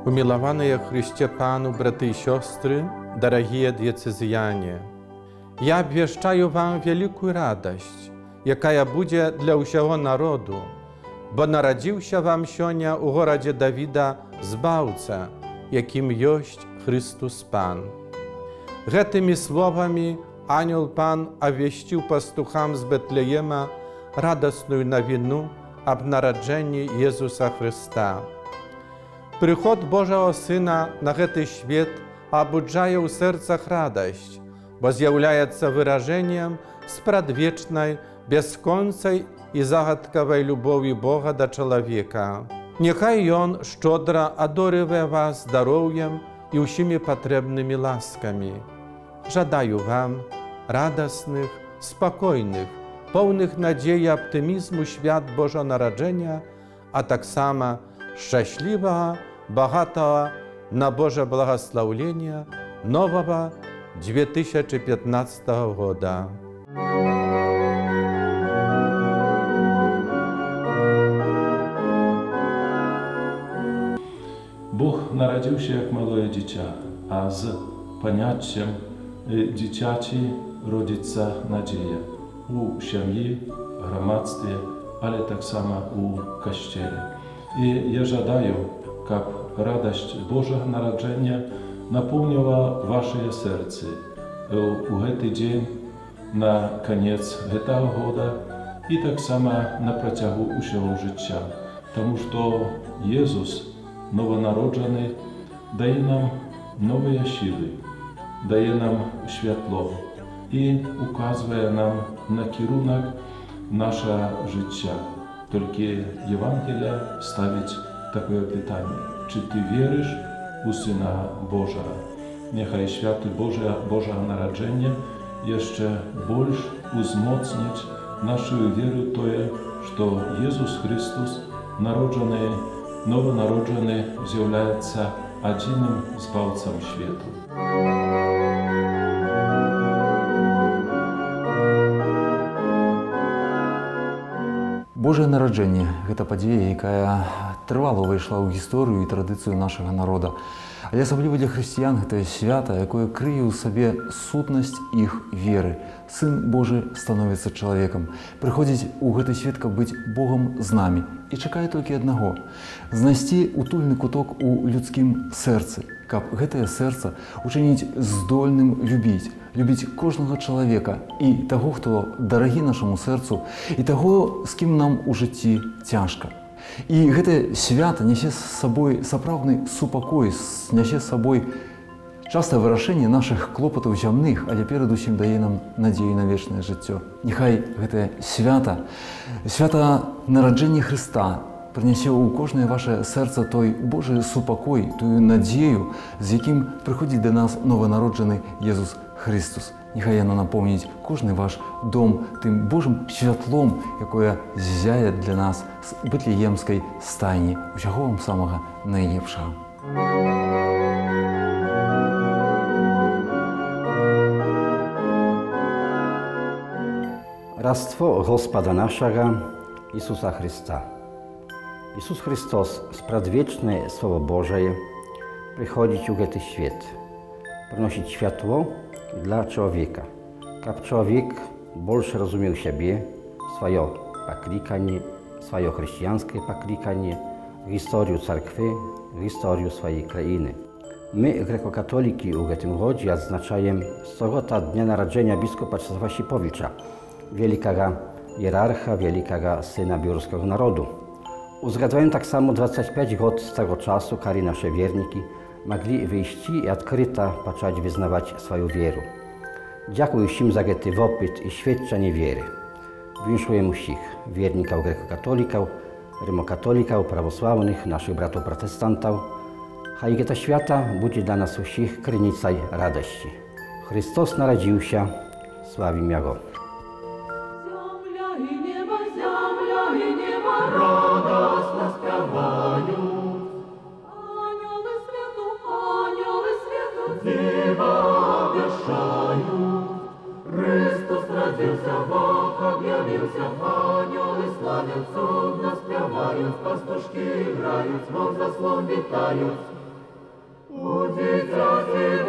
Умилованные Христе Пану, браты и сестры, дорогие диецезяне, я обвещаю вам великую радость, якая будет для усього народу, бо народився вам сьогодні у городі Давіда Збавця, яким єсть Христос Пан. Гэтыми словами ангел Пан обвестил пастухам з Бетлеема радостную новину об народженні Єсуса Христа. Приход Божого Сина на гэты свет обуджає у серцах радость, бо з'являється вираженням спрадвечной, бесконцей и загадковой любови Бога до человека. Нехай Он щедро одариває вас здоров'ям и усіми потребными ласками. Жадаю вам радостных, спокойных, полных надії и оптимизму свят Божого народження, а так само щасливого, богатого на Божье благословление нового 2015 года. Бог народився як мале дитя, а з поняттям дитячі родиться надія у сім'ї, громадстві, але так само у костелі. І я жадаю, щоб радость Божого народження наповнила ваше серце у цей день на кінець цього року і так само на протягу усього життя. Тому що Ісус, новонароджений, дає нам нові сили, дає нам світло і указує нам на керунок наше життя. Тільки Євангелія ставить таке питання: чи ти віриш у Сина Божого? Нехай свято Божого народження ще більше узмоцнить нашу віру в те, що Ісус Христос, народжений, новонароджений, з'являється одним Збавцем світу. Божае нараджэнне – гэта падзея, якая трывала ўвайшла ў гісторыю і традыцыю нашага народа. Але асабліва для хрысціян гэта свята, якое крые ў сабе сутнасць іх веры. Сын Божы становіцца чалавекам, прыходзіць у гэты свет, каб быць Богам з намі, і чакае толькі аднаго – знайсці утульны куток у людскім сэрцы, каб гэтае сэрца учыніць здольным любіць кожнага чалавека і таго, хто дарагі нашаму сэрцу, і таго, з кім нам у жыцці цяжка. І гэтае свята нясе з сабой сапраўдны супакой, нясе з сабой частае вырашэнне нашых клопатаў зямных, але перадусім дае нам надзею на вечнае жыццё. Няхай гэтае свята нараджэння Хрыста прынясе ў кожнае ваше сэрца той Божы супакой, тую надзею, з якім прыходзіць да нас нованароджаны Езус Христос. Нехай яна напомніць кожны ваш дом тым Божым святлом, якое ззяе для нас з бэтлеемскай стайні. Усяго вам самага найлепшага. Rastwo Gospoda naszego, Jezusa Chrysta. Jezus Chrystus, spradwieczne Słowo Boże, przychodzić u ten świat, przynosić światło dla człowieka, aby człowiek больше rozumiał siebie, swoje poklikanie, swoje chrześcijańskie poklikanie, historię cerkwy, historię swojej krainy. My, grekokatoliki, u tym roku odznaczamy 100 dnia narodzenia biskupa Czesława Sipowicza, wielkiego hierarcha, wielkiego syna biurskiego narodu. Uzgadzają tak samo 25 lat z tego czasu, kiedy nasze wierniki mogli wyjść i odkryto zacząć wyznawać swoją wierę. Dziękuję im za ten opyt i świadczenie wiary. Winszuję wszystkich wierników grekokatolików, rymokatolików, prawosławnych, naszych bratów protestantów. Haj ta świata będzie dla nas wszystkich krynicą radości. Chrystus narodził się, sławimy Go. Радостно співають. Ангели світу, дива вещають. Христос родився, Бог об'явився, ангели славять, судно співають, пастушки грають, звон заслон вітають. у дитяті